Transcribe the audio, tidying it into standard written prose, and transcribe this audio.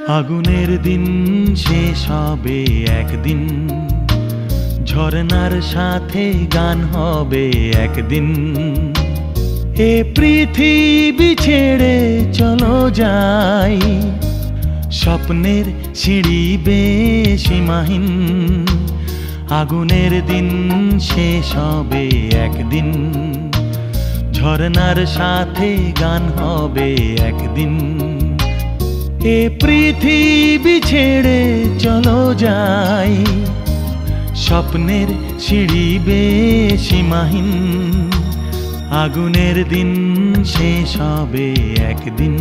আগুনের দিন শেষ হবে একদিন, ঝরনার সাথে গান হবে একদিন। এ পৃথিবী ছেড়ে চলো যাই, স্বপ্নের সিঁড়ি বেয়ে সীমাহীন। আগুনের দিন শেষ হবে একদিন, ঝরনার সাথে গান হবে একদিন। এ পৃথিবী ছেড়ে চলো যাই, স্বপ্নের সিঁড়ি বেয়ে সীমাহীন। আগুনের দিন শেষ হবে একদিন।